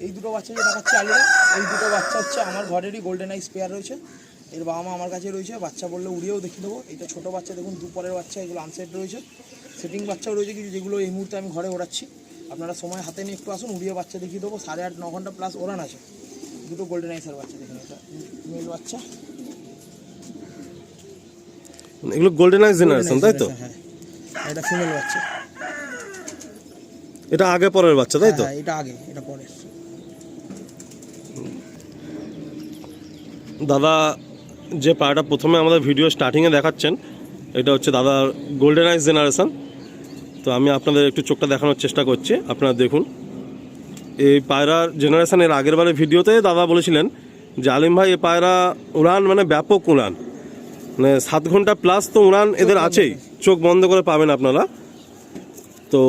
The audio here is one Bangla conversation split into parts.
এই দুটো বাচ্চা যে দেখাচ্ছে আলিরা, এই দুটো বাচ্চা হচ্ছে আমার ঘরেরই গোল্ডেন আইস পেয়ার রয়েছে। এর বাবা মা আমার কাছে রয়েছে, বাচ্চা বললে উড়িয়েও দেখিয়ে দেবো। এটা ছোটো বাচ্চা দেখুন, দুপুরের বাচ্চা, এগুলো আনসেট রয়েছে, সেটিং বাচ্চাও রয়েছে কিছু, যেগুলো এই মুহূর্তে আমি ঘরে ওড়াচ্ছি। আপনারা সময় হাতে নিয়ে একটু আসুন, উড়িয়ে বাচ্চা দেখিয়ে দেবো। 8.5-9 ঘন্টা প্লাস ওড়ান আছে। দুটো গোল্ডেন আইসের বাচ্চা দেখুন, এটা মেল বাচ্চা, এগুলো গোল্ডেন আইস জেনারেশন তাই তো? হ্যাঁ, এটা ফিমেল বাচ্চা। এটা আগে পরের বাচ্চা তাই তো? হ্যাঁ, এটা আগে, এটা পরে। দাদা যে পায়রাটা প্রথমে আমাদের ভিডিও স্টার্টিংয়ে দেখাচ্ছেন, এটা হচ্ছে দাদার গোল্ডেন আইস জেনারেশন। তো আমি আপনাদের একটু চোখটা দেখানোর চেষ্টা করছি, আপনারা দেখুন। এই পায়রার জেনারেশনের আগের বারের ভিডিওতে দাদা বলেছিলেন যে আলিম ভাই এই পায়রা উড়ান মানে ব্যাপক উড়ান, মানে 7 ঘন্টা প্লাস তো উড়ান এদের আছেই, চোখ বন্ধ করে পাবেন আপনারা। তো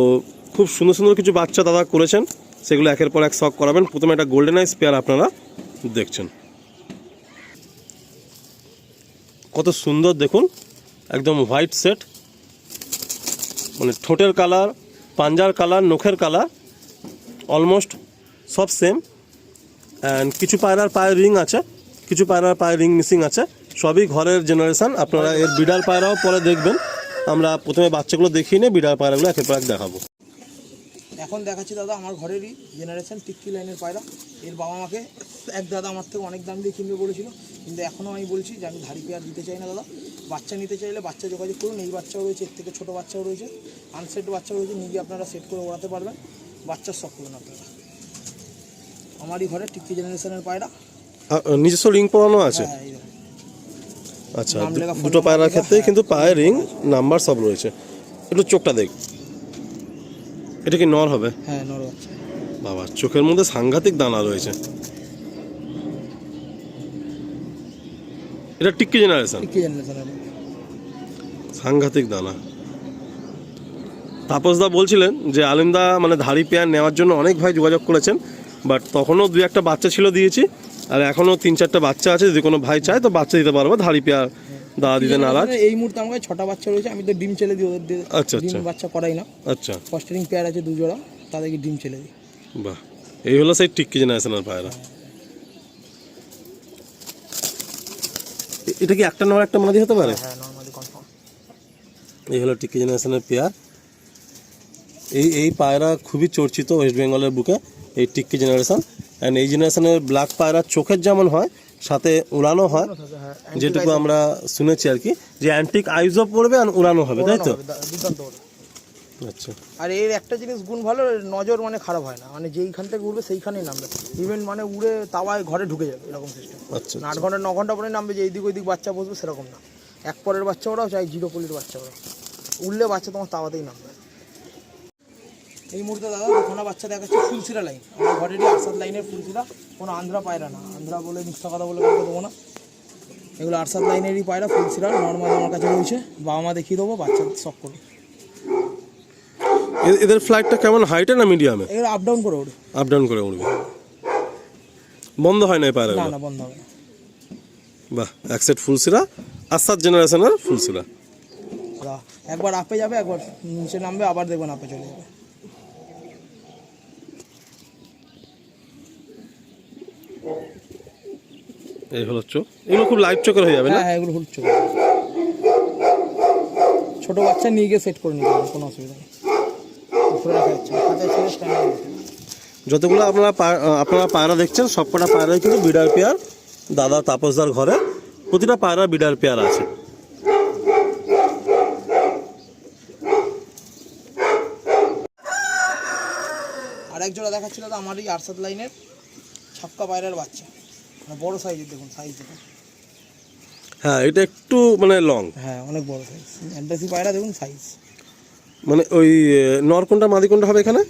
খুব সুন্দর সুন্দর কিছু বাচ্চা দাদা করেছেন, সেগুলো একের পর এক শখ করাবেন। প্রথমে একটা গোল্ডেন আইস পেয়ার আপনারা দেখছেন, কত সুন্দর দেখুন, একদম হোয়াইট সেট, মানে ঠোঁটের কালার, পাঞ্জার কালার, নখের কালার অলমোস্ট সব সেম। অ্যান্ড কিছু পায়রার পায়ে রিং আছে, কিছু পায়রার পায়ে রিং মিসিং আছে, সবই ঘরের জেনারেশান। আপনারা এর বিডার পায়রাও পরে দেখবেন, আমরা প্রথমে বাচ্চাগুলো দেখিয়ে নিয়ে বিডার পায়রাগুলো একের পর এক দেখাবো। এখন দেখাচ্ছি দাদা আমার ঘরেরই জেনারেশন টিক্কি লাইনের পায়রা। এর বাবা মাকে এক দাদা আমার থেকে অনেক দাম দিয়ে কিনবে বলেছিল, কিন্তু এখনও আমি বলছি যে আমি ধাড়ি পেয়ার দিতে চাই না দাদা। বাচ্চা নিতে চাইলে বাচ্চা যোগাযোগ করুন। এই বাচ্চাও রয়েছে, এর থেকে ছোটো বাচ্চাও রয়েছে, আনসেট বাচ্চাও রয়েছে, নিজে আপনারা সেট করে ওড়াতে পারবেন, বাচ্চার শখ করবেন আপনারা। আমারই ঘরে টিক্কি জেনারেশনের পায়রা, নিজস্ব রিং পরানো আছে। হ্যাঁ, এই আচ্ছা, দুটো পায়রার ক্ষেত্রেই কিন্তু পায়ে রিং নাম্বার সব রয়েছে। একটু চোখটা দেখ, এটা কি নর হবে? হ্যাঁ, নর বাচ্চা। বাবা, চোখের মধ্যে সাংঘাতিক দানা রয়েছে। এটা টিক্কি জেনারেশন, সাংঘাতিক দানা। তাপসদা বলছিলেন যে আলিমদা মানে ধাড়ি পেয়ার নেওয়ার জন্য অনেক ভাই যোগাযোগ করেছেন, বাট তখনও 2-1টা বাচ্চা ছিল, দিয়েছি। আর এখনও 3-4টা বাচ্চা আছে, যদি কোনো ভাই চায় তো বাচ্চা দিতে পারবো। ধাড়ি পেয়ার দাদা দিতে নারাজ। এই মুহূর্তে আমার কাছে 6টা বাচ্চা রয়েছে, আমি তো ডিম ছেলে দিই ওদের। আচ্ছা, ডিম বাচ্চা করাই না। আচ্ছা, ফস্টারিং পেয়ার আছে 2 জোড়া, তাদেরকে ডিম ছেলে দিই। বাহ, এই হলো সেই টিক্কি জেনারেশনের পায়রা। এটা কি একটা নর একটা মাদি হতে পারে? হ্যাঁ, নরমালি কনফার্ম। এই হলো টিক্কি জেনারেশনের পেয়ার। এই পায়রা খুবই চর্চিত ওয়েস্ট বেঙ্গলের বুকে, এই টিক্কি জেনারেশন। অ্যান্ড এই জেনারেশনের ব্ল্যাক পায়রা চোখের যেমন হয়, সাথে উড়ানো হয়, যেটুকু আমরা শুনেছি আর কি, যে অ্যান্টিক আইজও পড়বে আর উড়ানো হবে, তাই তো? আচ্ছা। আর এর একটা জিনিস গুণ ভালো, নজর মানে খারাপ হয় না, মানে যেইখান থেকে উড়বে সেইখানেই নামবে। ইভেন মানে উড়ে তাওয়ায় ঘরে ঢুকে যাবে, এরকম সিস্টেম। আচ্ছা, 8 ঘন্টা 9 ঘন্টা পরে নামবে, যে এইদিক ওইদিক বাচ্চা বসবে সেরকম না। এক পরের বাচ্চা ওরাও চাই, 0 পলির বাচ্চা ওরাও, উড়লে বাচ্চা তোমার তাওয়াতেই নামবে। এই মুহূর্তে দাদা দুখানা বাচ্চা দেখাচ্ছে ফুলসিরা লাইন, আমার ঘরেরই আরসাদ লাইনের ফুলসিরা, কোনো আন্ধ্রা পায়রা না। আন্ধ্রা বলে মিথ্যা কথা বলে কাউকে দেবো না, এগুলো আরসাদ লাইনেরই পায়রা, ফুলসিরা নর্মাল আমার কাছে রয়েছে। বাবা মা দেখিয়ে দেবো, বাচ্চা শখ করবে। এদের ফ্লাইটটা কেমন, হাইটে না মিডিয়ামে? এগুলো আপ ডাউন করে উঠবে। আপ ডাউন করে উঠবে, বন্ধ হয় না এই পায়রা? না, বন্ধ হবে না। বাহ, এক সেট ফুলসিরা, আরসাদ জেনারেশনের ফুলসিরা। একবার আপে যাবে, একবার নিচে নামবে, আবার দেখবেন আপে চলে যাবে। এই হলো চোখ, এগুলো খুব লাইট চোখের হয়ে যাবে না? হ্যাঁ, এগুলো হুট চোখ। ছোট বাচ্চা নিয়ে গিয়ে সেট করে নিতে হবে, কোনো অসুবিধা নেই। উপরে রাখা যাচ্ছে, খাতায় ছেড়ে স্ট্যান্ডার্ড। যতগুলো আপনারা পায়রা দেখছেন, সবকটা পায়রাই কিন্তু বিডার পেয়ার। দাদা তাপসদার ঘরে প্রতিটা পায়রা বিডার পেয়ার আছে। আর এক জোড়া দেখাচ্ছিল তো আমার এই আরসাদ লাইনের ছাপকা পায়রার বাচ্চা, বড় সাইজের, দেখুন সাইজ দেখুন। হ্যাঁ, এটা একটু মানে লং। হ্যাঁ, অনেক বড় সাইজ অ্যান্টাসি পায়রা, দেখুন সাইজ। মানে ওই নর কোনটা মাদি কোনটা হবে এখানে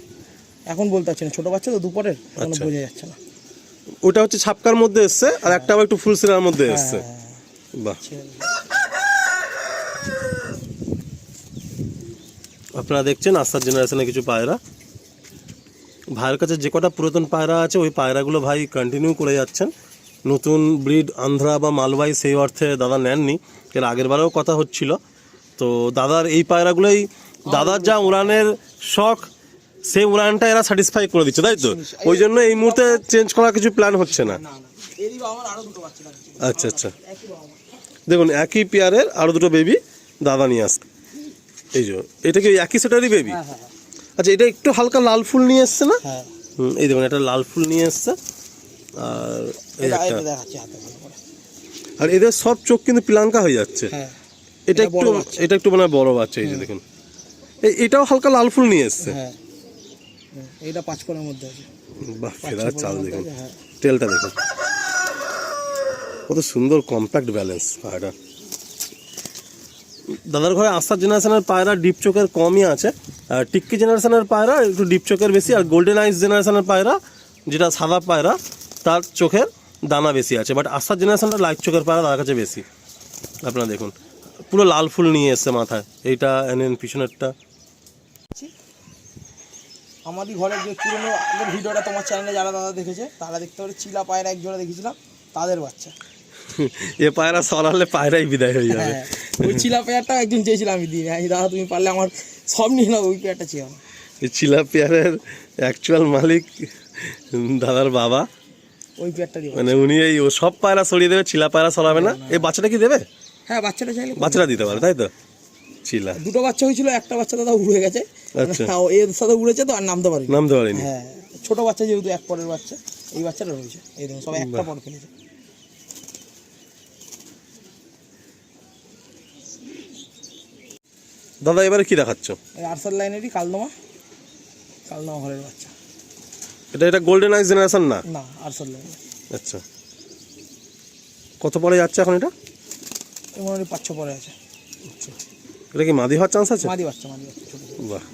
এখন বলতে পারছি না, ছোটো বাচ্চা তো দুপুরের, কোনো বোঝা যাচ্ছে না। ওটা হচ্ছে ছাপকার মধ্যে এসছে, আর একটা আবার একটু ফুলসিরার মধ্যে এসছে। বাহ, আপনারা দেখছেন আরসাদ জেনারেশনের কিছু পায়রা। ভাইয়ের কাছে যে কটা পুরাতন পায়রা আছে, ওই পায়রাগুলো ভাই কন্টিনিউ করে যাচ্ছেন। নতুন ব্রিড আন্ধ্রা বা মালবাই সেই অর্থে দাদা নেননি, এর আগের বারেও কথা হচ্ছিল। তো দাদার এই পায়রাগুলোই, দাদার যা উড়ানের শখ সেই উড়ানটা এরা স্যাটিসফাই করে দিচ্ছে, তাই তো? ওই জন্য এই মুহূর্তে চেঞ্জ করার কিছু প্ল্যান হচ্ছে না। না না, এরই বাবা আমার আরো দুটো বাচ্চা থাকছে। আচ্ছা আচ্ছা, একই বাবা আমার। দেখুন একই পেয়ারের আরো দুটো বেবি দাদা নিয়ে আসছে। এই যে এটা কি একই সেটারই বেবি? হ্যাঁ হ্যাঁ আচ্ছা, এটা একটু হালকা লাল ফুল নিয়ে এসছে না? হ্যাঁ, এই দেখুন এটা লাল ফুল নিয়ে এসছে। আর এই এটা একটা, এটা দেখাচ্ছি হাতে ভালো করে। আর এদের সব চোখ কিন্তু প্লাঙ্কা হয়ে যাচ্ছে। হ্যাঁ, এটা এটা একটু, বড় বাচ্চা। এটা একটু মানে বড় বাচ্চা। এই যে দেখুন এটাও হালকা লাল ফুল নিয়ে এসছে। হ্যাঁ, এইটা 5 কোণের মধ্যে আছে। বাহ, ফেরার চাল দেখুন, হ্যাঁ, টেলটা দেখুন কত সুন্দর, কম্প্যাক্ট ব্যালেন্স পায়রা। দাদার ঘরে আসার জেনারেশনের পায়রা ডিপ চোখের কমই আছে, আর টিক্কি জেনারেশনের পায়রা একটু ডিপ চোখের বেশি, আর গোল্ডেন আইস জেনারেশনের পায়রা যেটা সাদা পায়রা তার চোখের দানা বেশি আছে। বাট আসার জেনারেশনটা লাইট চোখের পায়রা তার কাছে বেশি। আপনারা দেখুন পুরো লাল ফুল নিয়ে এসছে মাথায়, এইটা এনেন পিছনেরটা। আমাদের ঘরের যে পুরোনো আগের ভিডিওটা তোমার চ্যানেলে যারা দাদা দেখেছে তারা দেখতে পারে, চিলা পায়রা এক জোড়া দেখেছিলাম, তাদের বাচ্চা। এ পায়রা সরালে পায়রাই বিদায় হয়ে যাবে। হ্যাঁ, ওই চিলা পেয়ারটা একদিন চেয়েছিলাম আমি দিই, আমি দাদা তুমি পারলে আমার সব নিয়ে নাও, ওই পেয়ারটা চেয়ে আমার। এই চিলা পেয়ারের অ্যাকচুয়াল মালিক দাদার বাবা, ওই পেয়ারটা দিয়ে। মানে উনি এই ও সব পায়রা সরিয়ে দেবে, চিলা পায়রা সরাবে না। এই বাচ্চাটা কি দেবে? হ্যাঁ, বাচ্চাটা চাইলে বাচ্চাটা দিতে পারে, তাই তো? চিলা দুটো বাচ্চা হয়েছিল, একটা বাচ্চা দাদা উড়ে গেছে। আচ্ছা। এর সাথে উড়েছে তো আর নামতে পারিনি। নামতে পারিনি। হ্যাঁ, ছোট বাচ্চা যেহেতু এক পরের বাচ্চা, এই বাচ্চাটা রয়েছে। এই দেখুন সব একটা পর ফেলেছে। দাদা এবারে কি দেখাচ্ছ? এই আরসাল লাইনেরই কালদমা ঘরের বাচ্চা। এটা গোল্ডেন আইস জেনারেশন না? না, আরসাল লাইনের। আচ্ছা, কত পরে যাচ্ছে এখন এটা? এই মনে হয় 5-6 পরে আছে। আচ্ছা, এটা কি মাদি হওয়ার চান্স আছে? মাদি বাচ্চা ছোট। বাহ,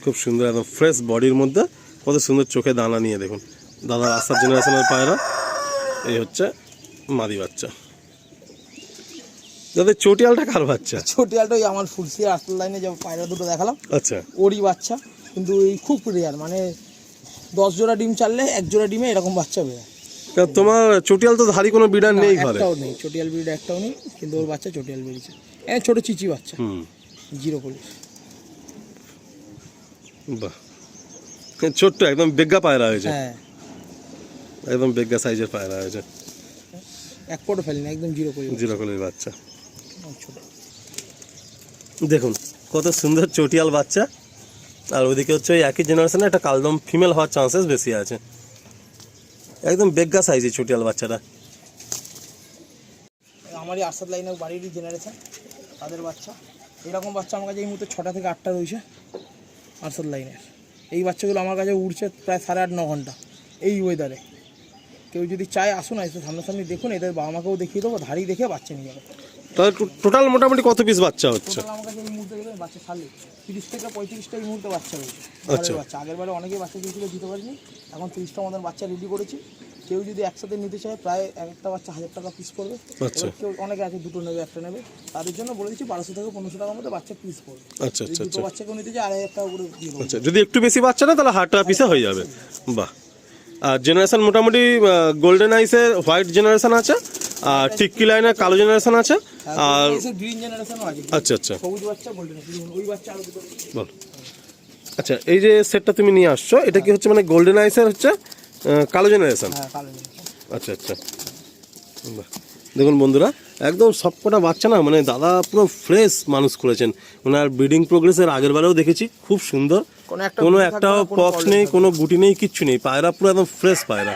খুব সুন্দর, একদম ফ্রেশ বডির মধ্যে কত সুন্দর চোখে দানা নিয়ে দেখুন। দাদার আসার জেনারেশনের পায়রা এই হচ্ছে মাদি বাচ্চা। দাদা চটিয়ালটা কার বাচ্চা? ছোটিয়ালটা ওই আমার ফুলসিয়া আরসাল লাইনে যে পায়রা দুটো দেখালাম, আচ্ছা, ওরই বাচ্চা। কিন্তু এই খুব রেয়ার, মানে 10 জোড়া ডিম চাললে 1 জোড়া ডিমে এরকম বাচ্চা বেরোয়। তোমার চটিয়াল তো ধারি কোনো বিড়ার নেই ঘরে? একটাও নেই, চটিয়াল ব্রিড একটাও নেই, কিন্তু ওর বাচ্চা চটিয়াল বেরিয়েছে। ছোট চিচি বাচ্চা, জিরো পুলিশ। বাহ, ছোট্ট একদম বেগা পায়রা হয়েছে। হ্যাঁ, একদম বেগা সাইজের পায়রা হয়েছে, এক পটও ফেলেনি, একদম জিরো পুলিশ। জিরো কলের বাচ্চা। ছোট দেখুন কত সুন্দর চটিয়াল বাচ্চা। আর ওদিকে হচ্ছে ওই একই জেনারেশনে একটা কালদম ফিমেল হওয়ার চান্সেস বেশি আছে। একদম বেগা সাইজের চটিয়াল বাচ্চাটা। আমারই আরসাল লাইনের বাড়িরই জেনারেশন, তাদের বাচ্চা। এরকম বাচ্চা আমার কাছে এই মুহূর্তে 6টা থেকে 8টা রয়েছে আরসাল লাইনের। এই বাচ্চাগুলো আমার কাছে উড়ছে প্রায় 8.5-9 ঘন্টা এই ওয়েদারে। কেউ যদি চায় আসুন, এসে সামনাসামনি দেখুন, এদের বাবা মাকেও দেখিয়ে দেবো, ধাড়ি দেখে বাচ্চা নিয়ে যাবে। তাহলে টোটাল মোটামুটি কত পিস বাচ্চা হচ্ছে? টোটাল আমার কাছে এই মুহূর্তে দেখবেন বাচ্চা ছাড়লে 30 থেকে 35টা এই মুহূর্তে বাচ্চা রয়েছে। আচ্ছা। বাচ্চা আগের বারে অনেকেই বাচ্চা দিয়েছিল, দিতে পারিনি। এখন 30টা মতন বাচ্চা রেডি করেছি। কেউ যদি একসাথে নিতে চায় প্রায় একটা বাচ্চা 1000 টাকা পিস পড়বে। আচ্ছা। কেউ অনেকে আছে দুটো নেবে, একটা নেবে, তাদের জন্য বলে দিচ্ছি 1200 থেকে 1500 টাকার মধ্যে বাচ্চা পিস পড়বে। আচ্ছা আচ্ছা দুটো আচ্ছা বাচ্চা কেউ নিতে চায় 2500 টাকা করে দিয়ে দেবো। আচ্ছা, যদি একটু বেশি বাচ্চা না তাহলে 1000 টাকা পিসে হয়ে যাবে। বাহ, আর জেনারেশন মোটামুটি গোল্ডেন আইসের হোয়াইট জেনারেশন আছে, আর টিক্কি লাইনের কালো জেনারেশন আছে, আর গ্রিন জেনারেশনও আছে। আচ্ছা আচ্ছা, সবুজ বাচ্চা, গোল্ডেন, ওই বাচ্চা আরো দুটো। বল। আচ্ছা, এই যে সেটটা তুমি নিয়ে আসছো, এটা কি হচ্ছে মানে গোল্ডেন আইসের হচ্ছে কালো জেনারেশন? হ্যাঁ, কালো জেনারেশন। আচ্ছা আচ্ছা, বাহ, দেখুন বন্ধুরা একদম সবকটা বাচ্চা না, মানে দাদা পুরো ফ্রেশ মানুষ করেছেন। ওনার ব্রিডিং প্রোগ্রেসের আগের বারেও দেখেছি, খুব সুন্দর, কোনো একটাও পক্স নেই, কোনো গুটি নেই, কিচ্ছু নেই। পায়রা পুরো একদম ফ্রেশ পায়রা।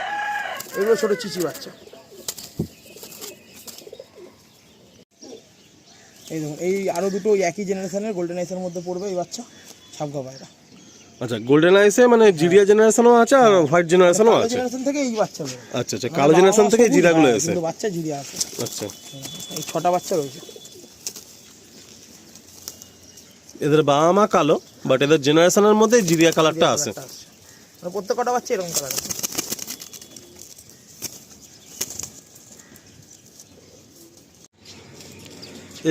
এগুলো ছোট চিচি বাচ্চা। এই দেখুন, এই আরো দুটো ওই একই জেনারেশনের গোল্ডেন আইসের মধ্যে পড়বে এই বাচ্চা, ছাপগা পায়রা। আচ্ছা, গোল্ডেন আইসে মানে জিরিয়া জেনারেশনও আছে আর হোয়াইট জেনারেশনও কালো আছে। জেনারেশন থেকে এই বাচ্চা বেরোয়। আচ্ছা আচ্ছা, কালো জেনারেশন থেকে এই জিরাগুলো আছে, কিন্তু বাচ্চা জিরিয়া আছে। আচ্ছা, এই 6টা বাচ্চা রয়েছে। এদের বাবা মা কালো, বাট এদের জেনারেশনের মধ্যে জিরিয়া কালারটা আছে। মানে প্রত্যেকটা বাচ্চা এরকম কালার আছে।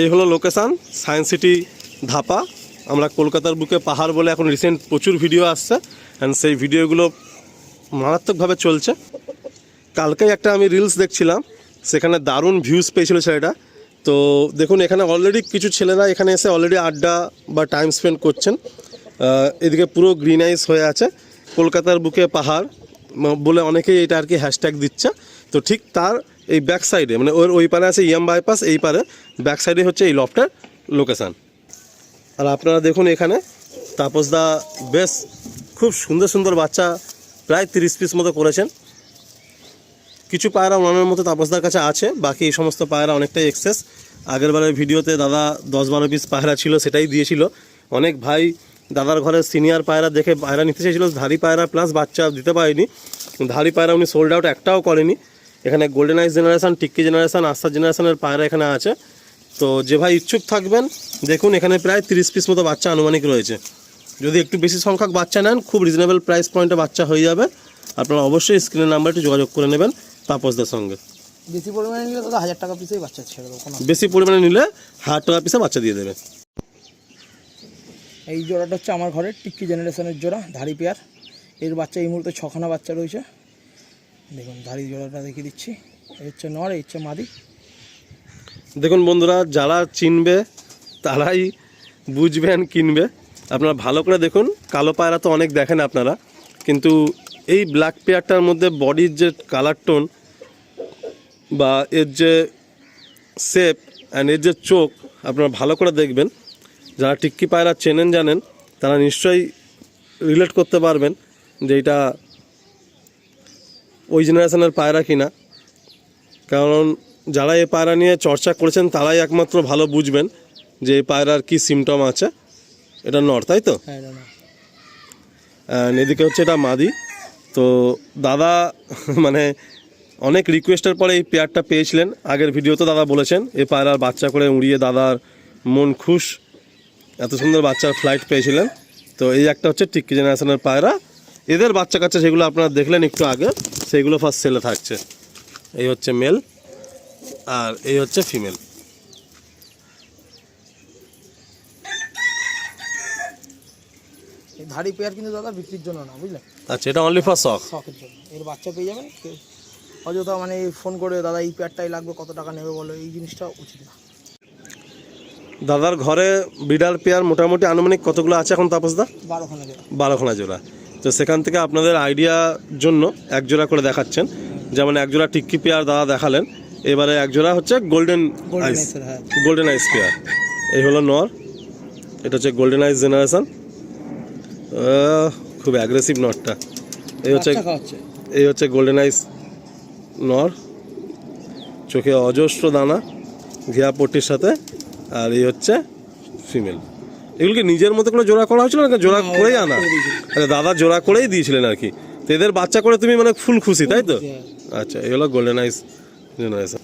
এই হলো লোকেশান, সায়েন্স সিটি ধাপা। আমরা কলকাতার বুকে পাহাড় বলে এখন রিসেন্ট প্রচুর ভিডিও আসছে, অ্যান্ড সেই ভিডিওগুলো মারাত্মকভাবে চলছে। কালকেই একটা আমি রিলস দেখছিলাম, সেখানে দারুণ ভিউজ পেয়েছিল ছেলেটা। তো দেখুন এখানে অলরেডি কিছু ছেলেরা এখানে এসে অলরেডি আড্ডা বা টাইম স্পেন্ড করছেন। এদিকে পুরো গ্রিন আইস হয়ে আছে, কলকাতার বুকে পাহাড় বলে অনেকেই এটা আর কি হ্যাশট্যাগ দিচ্ছে। তো ঠিক তার এই ব্যাক সাইডে মানে ওই পারে আছে ইএম বাইপাস, এই পারে ব্যাক সাইডে হচ্ছে এই লফটের লোকেশান। আর আপনারা দেখুন এখানে তাপসদা বেশ খুব সুন্দর সুন্দর বাচ্চা প্রায় 30 পিস মতো করেছেন। কিছু পায়রা ওনার মতো তাপসদার কাছে আছে, বাকি এই সমস্ত পায়রা অনেকটাই এক্সেস। আগেরবারের ভিডিওতে দাদা 10-12 পিস পায়রা ছিল, সেটাই দিয়েছিল। অনেক ভাই দাদার ঘরে সিনিয়র পায়রা দেখে পায়রা নিতে চেয়েছিল, ধাড়ি পায়রা প্লাস বাচ্চা দিতে পারেনি। ধাড়ি পায়রা উনি সোল্ড আউট একটাও করেনি। এখানে গোল্ডেন আইস জেনারেশন, টিক্কি জেনারেশন, আস্তার জেনারেশনের পায়রা এখানে আছে। তো যে ভাই ইচ্ছুক থাকবেন দেখুন এখানে প্রায় 30 পিস মতো বাচ্চা আনুমানিক রয়েছে। যদি একটু বেশি সংখ্যক বাচ্চা নেন খুব রিজনেবল প্রাইস পয়েন্টে বাচ্চা হয়ে যাবে। আপনারা অবশ্যই স্ক্রিনের নাম্বারটি যোগাযোগ করে নেবেন তাপসদার সঙ্গে। বেশি পরিমাণে নিলে দাদা 1000 টাকা পিসেই বাচ্চা ছেড়ে দেবো। বেশি পরিমাণে নিলে 1000 টাকা পিসে বাচ্চা দিয়ে দেবে। এই জোড়াটা হচ্ছে আমার ঘরের টিক্কি জেনারেশনের জোড়া, ধাড়ি পেয়ার। এর বাচ্চা এই মুহূর্তে 6খানা বাচ্চা রয়েছে। দেখুন ধাড়ি জোড়াটা দেখিয়ে দিচ্ছি, এই হচ্ছে নর, এই হচ্ছে মাদি। দেখুন বন্ধুরা, যারা চিনবে তারাই বুঝবেন কিনবে। আপনারা ভালো করে দেখুন, কালো পায়রা তো অনেক দেখেন আপনারা, কিন্তু এই ব্ল্যাক পেয়ারটার মধ্যে বডির যে কালার টোন বা এর যে শেপ অ্যান্ড এর যে চোখ আপনারা ভালো করে দেখবেন। যারা টিক্কি পায়রা চেনেন জানেন তারা নিশ্চয়ই রিলেট করতে পারবেন যে এটা ওই জেনারেশনের পায়রা কিনা। কারণ যারা এই পায়রা নিয়ে চর্চা করেছেন তারাই একমাত্র ভালো বুঝবেন যে এই পায়রার কী সিমটম আছে। এটা নর, তাই তো? এদিকে হচ্ছে এটা মাদি। তো দাদা মানে অনেক রিকোয়েস্টের পরে এই পেয়ারটা পেয়েছিলেন। আগের ভিডিওতে দাদা বলেছেন এই পায়রার বাচ্চা করে উড়িয়ে দাদার মন খুশ, এত সুন্দর বাচ্চার ফ্লাইট পেয়েছিলেন। তো এই একটা হচ্ছে টিক্কি জেনারেশনের পায়রা। এদের বাচ্চা কাচ্চা যেগুলো আপনারা দেখলেন একটু আগে সেগুলো ফার্স্ট সেলে থাকছে। এই হচ্ছে মেল আর এই হচ্ছে ফিমেল। এই ধাড়ি পেয়ার কিন্তু দাদা বিক্রির জন্য না, বুঝলেন? আচ্ছা, এটা অনলি ফর শখের জন্য। এর বাচ্চা পেয়ে যাবেন। অযথা মানে ফোন করে দাদা এই পেয়ারটাই লাগবে, কত টাকা নেবে বলো, এই জিনিসটা উচিত না। দাদার ঘরে বিড়াল পেয়ার মোটামুটি আনুমানিক কতগুলো আছে এখন তাপসদা? 12খানা জোড়া। 12খানা জোড়া। তো সেখান থেকে আপনাদের আইডিয়ার জন্য এক জোড়া করে দেখাচ্ছেন। যেমন এক জোড়া টিক্কি পেয়ার দাদা দেখালেন, এবারে এক জোড়া হচ্ছে গোল্ডেন আইস পেয়ার। এই হলো নর, এটা হচ্ছে গোল্ডেন আইস জেনারেশন। খুব অ্যাগ্রেসিভ নরটা। এই হচ্ছে গোল্ডেন আইস নর, চোখে অজস্র দানা ঘিয়া পট্টির সাথে। আর এই হচ্ছে ফিমেল। এগুলোকে নিজের মতো করে জোড়া করা হয়েছিল না, জোড়া করেই আনা? আচ্ছা, দাদা জোড়া করেই দিয়েছিলেন আর কি। তো এদের বাচ্চা করে তুমি মানে ফুল খুশি, তাই তো? আচ্ছা, এই হলো গোল্ডেন আইস জেনারেশন।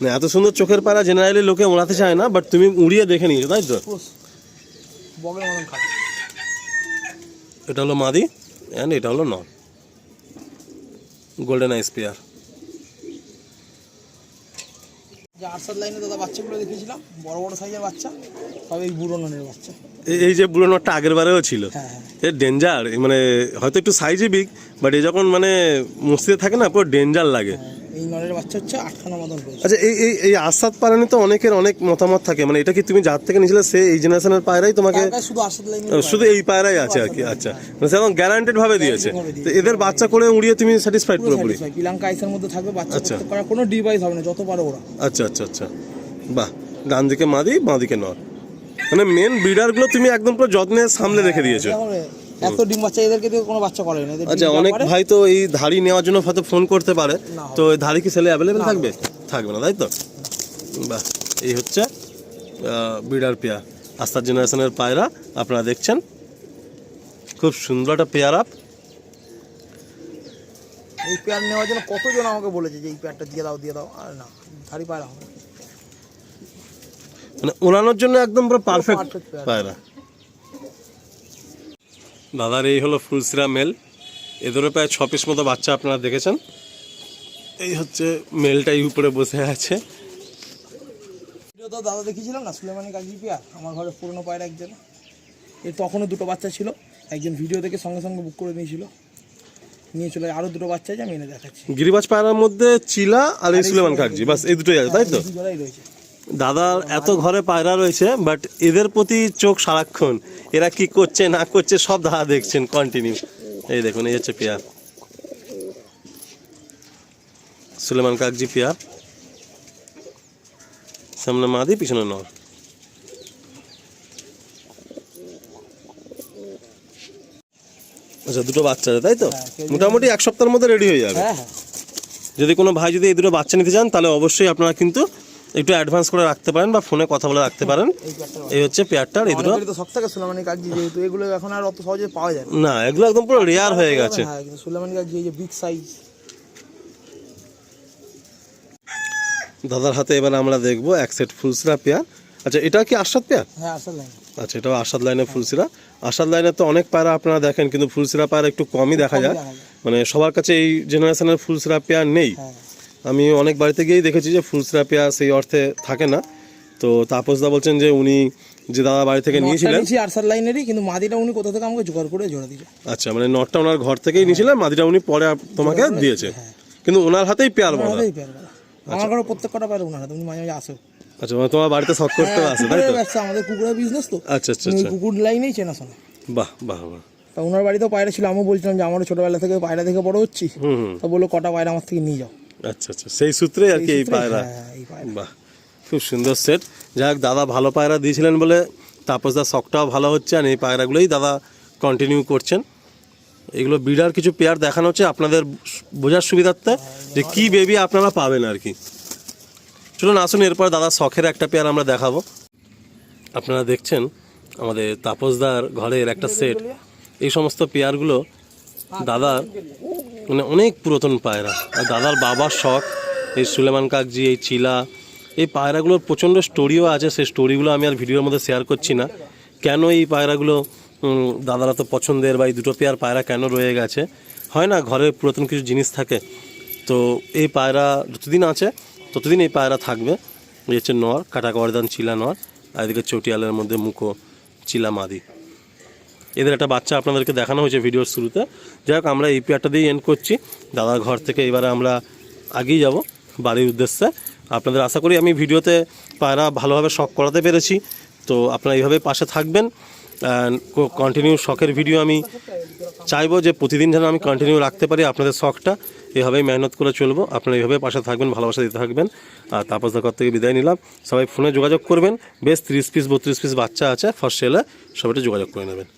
না, এত সুন্দর চোখের পায়রা জেনারেলি লোকে ওড়াতে চায় না, বাট তুমি উড়িয়ে দেখে নিয়েছো, তাই তো? এটা হলো মাদি অ্যান্ড এটা হলো নর, গোল্ডেন আইস পেয়ার। যে আরসাদ লাইনে দাদা বাচ্চাগুলো দেখেছিলাম, বড় বড় সাইজের বাচ্চা, সব এই বুড়ো ননের বাচ্চা। এই যে বুড়ো নটটা আগের বারেও ছিল, এর ডেঞ্জার, মানে হয়তো একটু সাইজে বিগ, বাট এ যখন মানে মসজিদে থাকে না পুরো ডেঞ্জার লাগে। এই নরের বাচ্চা হচ্ছে 8খানা মতন রয়েছে। আচ্ছা, এই আরসাদ পায়রা তো অনেকের অনেক মতামত থাকে, মানে এটা কি তুমি যার থেকে নিয়েছিলে সে এই জেনারেশনের পায়রাই তোমাকে? শুধু আরসাদ লাইনে, শুধু এই পায়রাই আছে আর কি। আচ্ছা, সেরকম গ্যারান্টেড ভাবে দিয়েছে। তো এদের বাচ্চা করে উড়িয়ে তুমি স্যাটিসফাইড পুরোপুরি? পিলাঙ্কা আইসের মধ্যে থাকবে বাচ্চা, করতে পারে, কোনো ডিভাইস হবে না, যত পারে ওরা। আচ্ছা আচ্ছা আচ্ছা, বাহ। ডান দিকে মাদি, বাঁ দিকে নর, মানে মেন ব্রিডারগুলো তুমি একদম পুরো যত্নে সামলে রেখে দিয়েছো। এত ডিম বাচ্চা এদেরকে দিয়ে কোনো বাচ্চা করে না। আচ্ছা, অনেক ভাই তো এই ধাড়ি নেওয়ার জন্য হয়তো ফোন করতে পারে, তো এই ধাড়ি কি সেলে অ্যাভেলেবেল থাকবে? থাকবে না, তাই তো? বাহ, এই হচ্ছে ব্রিডার পেয়ার, আস্তার জেনারেশনের পায়রা আপনারা দেখছেন। খুব সুন্দর একটা পেয়ার আপ। এই পেয়ার নেওয়ার জন্য কতজন আমাকে বলেছে যে এই পেয়ারটা দিয়ে দাও, আর না, ধাড়ি পায়রা হবে, মানে ওড়ানোর জন্য একদম পুরো পারফেক্ট পায়রা। দাদার এই হলো ফুলসিরা মেল, এদেরও প্রায় 6 পিস মতো বাচ্চা আপনারা দেখেছেন। এই হচ্ছে মেলটাই উপরে বসে আছে। তো দাদা দেখিয়েছিলাম না সুলেমানি কাজী পেয়ার, আমার ঘরে পুরনো পায়রা একজন, এর তখনও 2টো বাচ্চা ছিল, একজন ভিডিও দেখে সঙ্গে সঙ্গে বুক করে নিয়ে চলে, আরও 2টো বাচ্চা আছে, আমি এনে দেখাচ্ছি। গিরিবাজ পায়রার মধ্যে চিলা আর এই সুলেমান কাগজি, বাস এই দুটোই আছে, তাই তো? দুজোড়াই রয়েছে। দাদার এত ঘরে পায়রা রয়েছে, বাট এদের প্রতি চোখ সারাক্ষণ, এরা কি করছে না করছে সব দাদা দেখছেন কন্টিনিউ। এই দেখুন, এই হচ্ছে পেয়ার, সুলেমান কাকজি পেয়ার, সামনে মাদি পিছনে নর। আচ্ছা, দুটো বাচ্চা আছে তাই তো? মোটামুটি এক সপ্তাহের মধ্যে রেডি হয়ে যাবে। হ্যাঁ হ্যাঁ, যদি কোনো ভাই যদি এই দুটো বাচ্চা নিতে চান তাহলে অবশ্যই আপনারা কিন্তু একটু অ্যাডভান্স করে রাখতে পারেন বা ফোনে কথা বলে রাখতে পারেন। এই হচ্ছে পেয়ারটার, এই দুটো অনেকেরই তো শখ থাকে সুলেমানি কাকজি, যেহেতু এগুলো এখন আর অত সহজে পাওয়া যায় না। না, এগুলো একদম পুরো রেয়ার হয়ে গেছে। হ্যাঁ, কিন্তু সুলেমানি কাকজি এই যে বিগ সাইজ। দাদার হাতে এবার আমরা দেখবো এক সেট ফুলসিরা পেয়ার। আচ্ছা, এটা কি আরশাদ পেয়ার? হ্যাঁ, আসলে আচ্ছা, এটাও আরশাদ লাইনের ফুলসিরা। আরশাদ লাইনের তো অনেক পায়রা আপনারা দেখেন, কিন্তু ফুলসিরা পায়রা একটু কমই দেখা যায়, মানে সবার কাছে এই জেনারেশনের ফুলসিরা পেয়ার নেই। হ্যাঁ, আমি অনেক বাড়িতে গিয়েই দেখেছি যে ফুলসিরা পেয়ার সেই অর্থে থাকে না। তো তাপসদা বলছেন যে উনি যে দাদা বাড়ি থেকে নিয়েছিলেন আরশাদ লাইনেরই, কিন্তু মাদিটা উনি কোথা থেকে আমাকে জোগাড় করে জোড়া দিয়েছে। আচ্ছা, মানে নটটা ওনার ঘর থেকেই নিয়েছিলেন, মাদিটা উনি পরে তোমাকে দিয়েছে, কিন্তু ওনার হাতেই পেয়ার বলা। ওনারই পেয়ার বলা। আমার ঘরে প্রত্যেক কটা পেয়ার ওনার হাতে, উনি মাঝে মাঝে আসে। আচ্ছা, মানে তোমার বাড়িতে শখ করতে আসে তাই তো? আমাদের কুকুরের বিজনেস তো। আচ্ছা আচ্ছা উনি আচ্ছা, কুকুর লাইনেই চেনাশোনা। বাহ বাহ বাহ। তা ওনার বাড়িতেও পায়রা ছিল, আমিও বলছিলাম যে আমারও ছোটবেলা থেকে পায়রা থেকে বড় হচ্ছি। হুম, তা বললো কটা পায়রা আমার থেকে নিয়ে যাও। আচ্ছা আচ্ছা, সেই সূত্রে আর কি এই পায়রা। হ্যাঁ, এই পায়রা। বাহ, খুব সুন্দর সেট। যাই হোক, দাদা ভালো পায়রা দিয়েছিলেন বলে তাপসদার শখটাও ভালো হচ্ছে, আর এই পায়রাগুলোই দাদা কন্টিনিউ করছেন। এগুলো বিডার কিছু পেয়ার দেখানো হচ্ছে আপনাদের বোঝার সুবিধার্থে যে কি বেবি আপনারা পাবেন আর কি। চলুন আসুন, এরপর দাদার শখের একটা পেয়ার আমরা দেখাবো। আপনারা দেখছেন আমাদের তাপসদার ঘরের একটা সেট। এই সমস্ত পেয়ারগুলো দাদার মানে অনেক পুরাতন পায়রা, আর দাদার বাবার শখ এই সুলেমান কাকজি, এই চিলা, এই পায়রাগুলোর প্রচণ্ড স্টোরিও আছে। সেই স্টোরিগুলো আমি আর ভিডিওর মধ্যে শেয়ার করছি না। কেন এই পায়রাগুলো দাদারা তো পছন্দের, বা এই দুটো পেয়ার পায়রা কেন রয়ে গেছে, হয় না ঘরের পুরাতন কিছু জিনিস থাকে। তো এই পায়রা যতদিন আছে ততদিন এই পায়রা থাকবে। এই হচ্ছে নর, কাটাকওয়ারদান চিলা নর, আর এদিকে চটিয়ালের মধ্যে মুখো চিলা মাদি। এদের একটা বাচ্চা আপনাদেরকে দেখানো হয়েছে ভিডিওর শুরুতে। যাই হোক, আমরা এই পেয়ারটা দিয়েই এন্ড করছি। দাদার ঘর থেকে এবারে আমরা আগেই যাব বাড়ির উদ্দেশ্যে। আপনাদের আশা করি আমি ভিডিওতে পায়রা ভালোভাবে শখ করাতে পেরেছি। তো আপনারা এইভাবে পাশে থাকবেন, কন্টিনিউ শখের ভিডিও আমি চাইবো যে প্রতিদিন যেন আমি কন্টিনিউ রাখতে পারি আপনাদের শখটা। এভাবেই মেহনত করে চলবো। আপনারা এইভাবে পাশে থাকবেন, ভালোবাসা দিতে থাকবেন। আর তাপস দার থেকে বিদায় নিলাম। সবাই ফোনে যোগাযোগ করবেন। বেশ 30 পিস 32 পিস বাচ্চা আছে ফার্স্ট সেলে, সবাইটা যোগাযোগ করে নেবেন।